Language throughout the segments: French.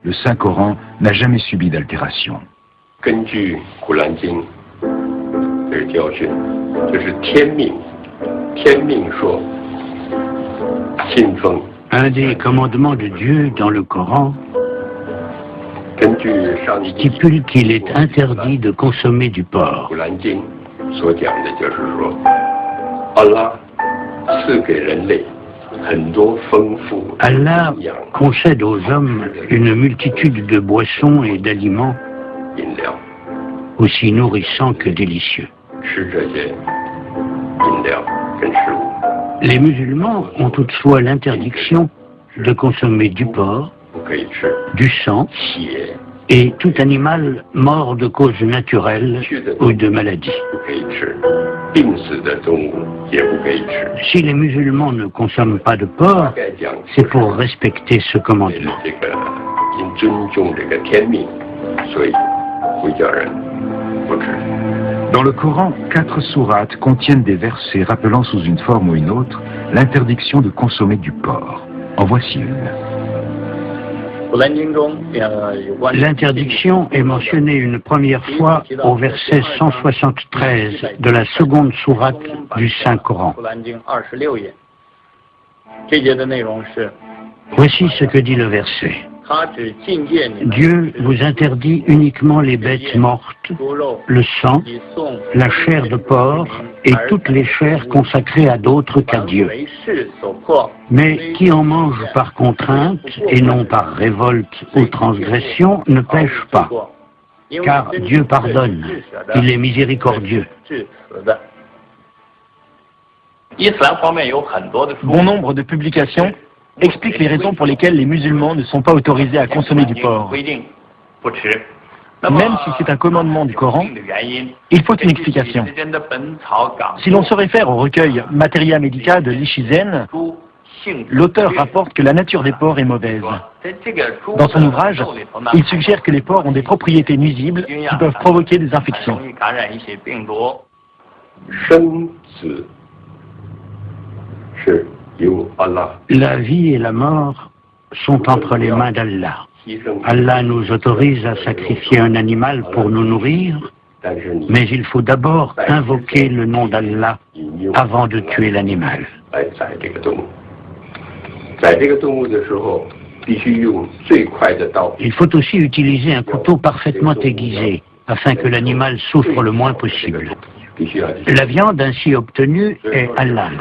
le Saint-Coran n'a jamais subi d'altération. Un des commandements de Dieu dans le Coran stipule qu'il est interdit de consommer du porc. Allah concède aux hommes une multitude de boissons et d'aliments aussi nourrissants que délicieux. Les musulmans ont toutefois l'interdiction de consommer du porc, du sang et tout animal mort de cause naturelle ou de maladie. Si les musulmans ne consomment pas de porc, c'est pour respecter ce commandement. Dans le Coran, 4 sourates contiennent des versets rappelant sous une forme ou une autre l'interdiction de consommer du porc. En voici une. L'interdiction est mentionnée une première fois au verset 173 de la seconde sourate du Saint-Coran. Voici ce que dit le verset. Dieu vous interdit uniquement les bêtes mortes, le sang, la chair de porc et toutes les chairs consacrées à d'autres qu'à Dieu. Mais qui en mange par contrainte et non par révolte ou transgression ne pêche pas, car Dieu pardonne, il est miséricordieux. Bon nombre de publications expliquent les raisons pour lesquelles les musulmans ne sont pas autorisés à consommer du porc. Même si c'est un commandement du Coran, il faut une explication. Si l'on se réfère au recueil Materia Medica de Li Shizen, l'auteur rapporte que la nature des porcs est mauvaise. Dans son ouvrage, il suggère que les porcs ont des propriétés nuisibles qui peuvent provoquer des infections. La vie et la mort sont entre les mains d'Allah. Allah nous autorise à sacrifier un animal pour nous nourrir, mais il faut d'abord invoquer le nom d'Allah avant de tuer l'animal. Il faut aussi utiliser un couteau parfaitement aiguisé afin que l'animal souffre le moins possible. La viande ainsi obtenue est halal.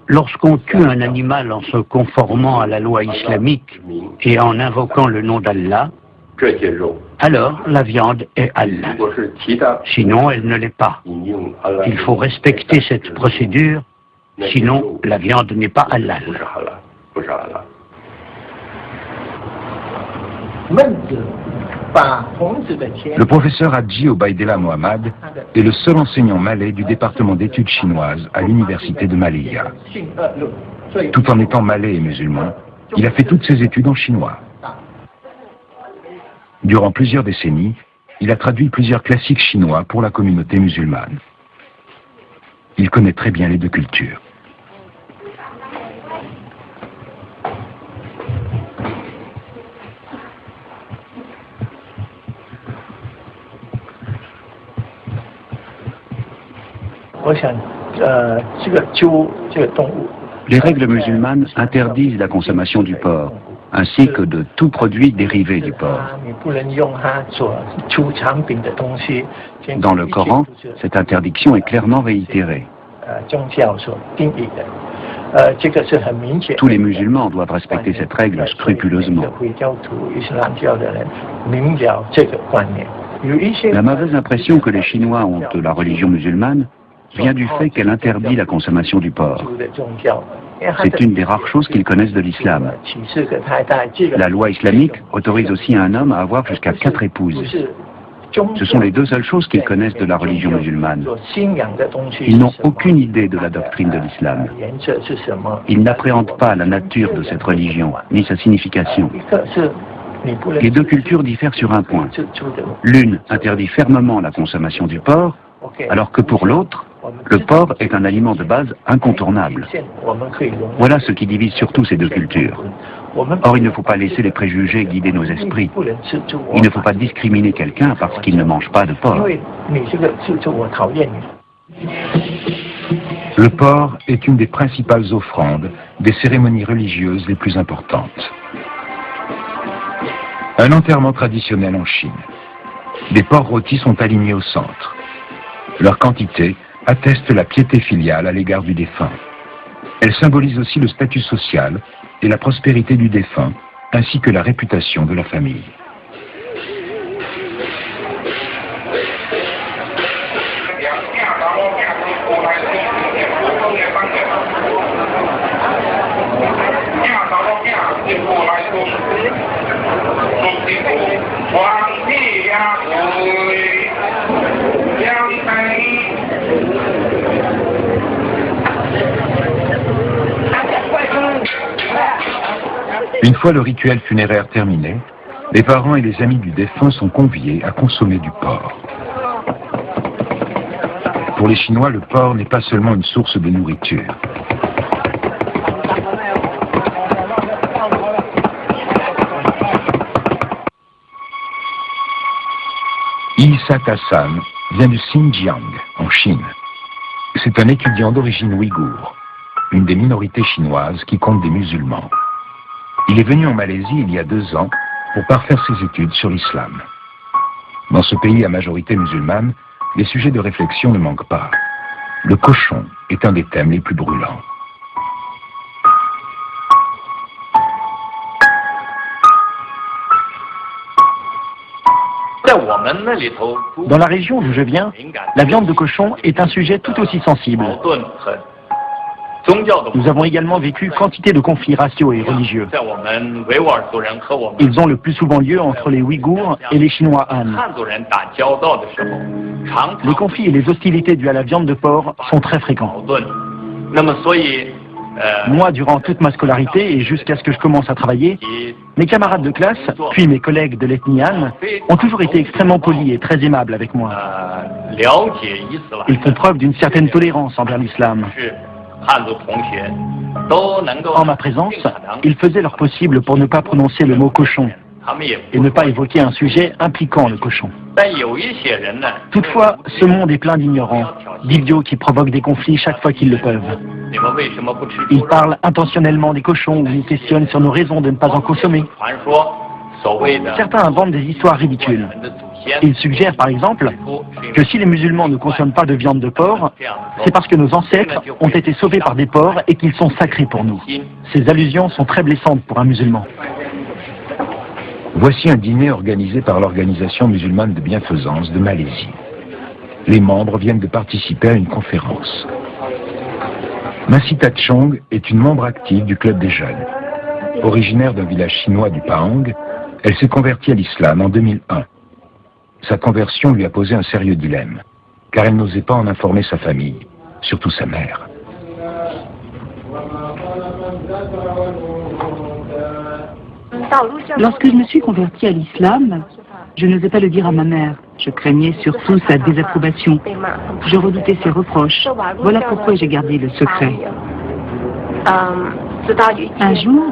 Lorsqu'on tue un animal en se conformant à la loi islamique et en invoquant le nom d'Allah, alors la viande est halal. Sinon, elle ne l'est pas. Il faut respecter cette procédure, sinon la viande n'est pas halal. Le professeur Hadji Obaidillah Mohamed est le seul enseignant malais du département d'études chinoises à l'université de Malaya. Tout en étant malais et musulman, il a fait toutes ses études en chinois. Durant plusieurs décennies, il a traduit plusieurs classiques chinois pour la communauté musulmane. Il connaît très bien les deux cultures. Les règles musulmanes interdisent la consommation du porc, ainsi que de tout produit dérivé du porc. Dans le Coran, cette interdiction est clairement réitérée. Tous les musulmans doivent respecter cette règle scrupuleusement. La mauvaise impression que les Chinois ont de la religion musulmane vient du fait qu'elle interdit la consommation du porc. C'est une des rares choses qu'ils connaissent de l'islam. La loi islamique autorise aussi un homme à avoir jusqu'à 4 épouses. Ce sont les deux seules choses qu'ils connaissent de la religion musulmane. Ils n'ont aucune idée de la doctrine de l'islam. Ils n'appréhendent pas la nature de cette religion, ni sa signification. Les deux cultures diffèrent sur un point. L'une interdit fermement la consommation du porc, alors que pour l'autre, le porc est un aliment de base incontournable. Voilà ce qui divise surtout ces deux cultures. Or, il ne faut pas laisser les préjugés guider nos esprits. Il ne faut pas discriminer quelqu'un parce qu'il ne mange pas de porc. Le porc est une des principales offrandes des cérémonies religieuses les plus importantes. Un enterrement traditionnel en Chine. Des porcs rôtis sont alignés au centre. Leur quantité atteste la piété filiale à l'égard du défunt. Elle symbolise aussi le statut social et la prospérité du défunt, ainsi que la réputation de la famille. Une fois le rituel funéraire terminé, les parents et les amis du défunt sont conviés à consommer du porc. Pour les Chinois, le porc n'est pas seulement une source de nourriture. Issa Hassan vient du Xinjiang, en Chine. C'est un étudiant d'origine ouïghour, une des minorités chinoises qui compte des musulmans. Il est venu en Malaisie il y a 2 ans pour parfaire ses études sur l'islam. Dans ce pays à majorité musulmane, les sujets de réflexion ne manquent pas. Le cochon est un des thèmes les plus brûlants. Dans la région d'où je viens, la viande de cochon est un sujet tout aussi sensible. Nous avons également vécu quantité de conflits raciaux et religieux. Ils ont le plus souvent lieu entre les Ouïghours et les Chinois Han. Les conflits et les hostilités dues à la viande de porc sont très fréquents. Moi, durant toute ma scolarité et jusqu'à ce que je commence à travailler, mes camarades de classe, puis mes collègues de l'ethnie Han, ont toujours été extrêmement polis et très aimables avec moi. Ils font preuve d'une certaine tolérance envers l'islam. En ma présence, ils faisaient leur possible pour ne pas prononcer le mot cochon et ne pas évoquer un sujet impliquant le cochon. Toutefois, ce monde est plein d'ignorants, d'idiots qui provoquent des conflits chaque fois qu'ils le peuvent. Ils parlent intentionnellement des cochons ou nous questionnent sur nos raisons de ne pas en consommer. Certains inventent des histoires ridicules. Ils suggèrent par exemple que si les musulmans ne consomment pas de viande de porc, c'est parce que nos ancêtres ont été sauvés par des porcs et qu'ils sont sacrés pour nous. Ces allusions sont très blessantes pour un musulman. Voici un dîner organisé par l'Organisation musulmane de bienfaisance de Malaisie. Les membres viennent de participer à une conférence. Masita Chong est une membre active du Club des jeunes. Originaire d'un village chinois du Pahang, elle s'est convertie à l'islam en 2001. Sa conversion lui a posé un sérieux dilemme, car elle n'osait pas en informer sa famille, surtout sa mère. Lorsque je me suis convertie à l'islam, je n'osais pas le dire à ma mère. Je craignais surtout sa désapprobation. Je redoutais ses reproches. Voilà pourquoi j'ai gardé le secret. Un jour,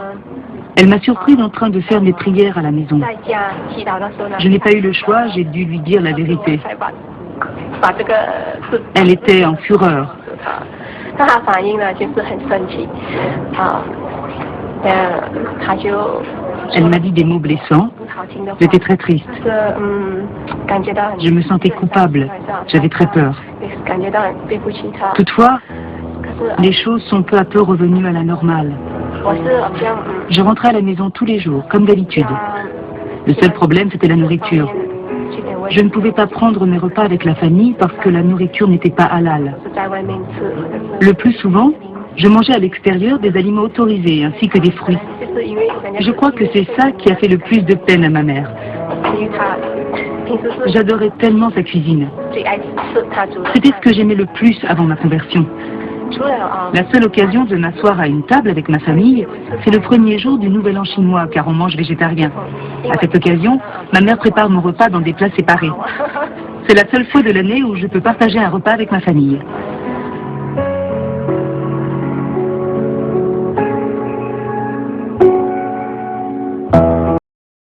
elle m'a surprise en train de faire mes prières à la maison. Je n'ai pas eu le choix, j'ai dû lui dire la vérité. Elle était en fureur. Elle m'a dit des mots blessants. J'étais très triste. Je me sentais coupable. J'avais très peur. Toutefois, les choses sont peu à peu revenues à la normale. Je rentrais à la maison tous les jours, comme d'habitude. Le seul problème, c'était la nourriture. Je ne pouvais pas prendre mes repas avec la famille parce que la nourriture n'était pas halal. Le plus souvent, je mangeais à l'extérieur des aliments autorisés ainsi que des fruits. Je crois que c'est ça qui a fait le plus de peine à ma mère. J'adorais tellement sa cuisine. C'était ce que j'aimais le plus avant ma conversion. La seule occasion de m'asseoir à une table avec ma famille, c'est le premier jour du Nouvel An chinois, car on mange végétarien. À cette occasion, ma mère prépare mon repas dans des plats séparés. C'est la seule fois de l'année où je peux partager un repas avec ma famille.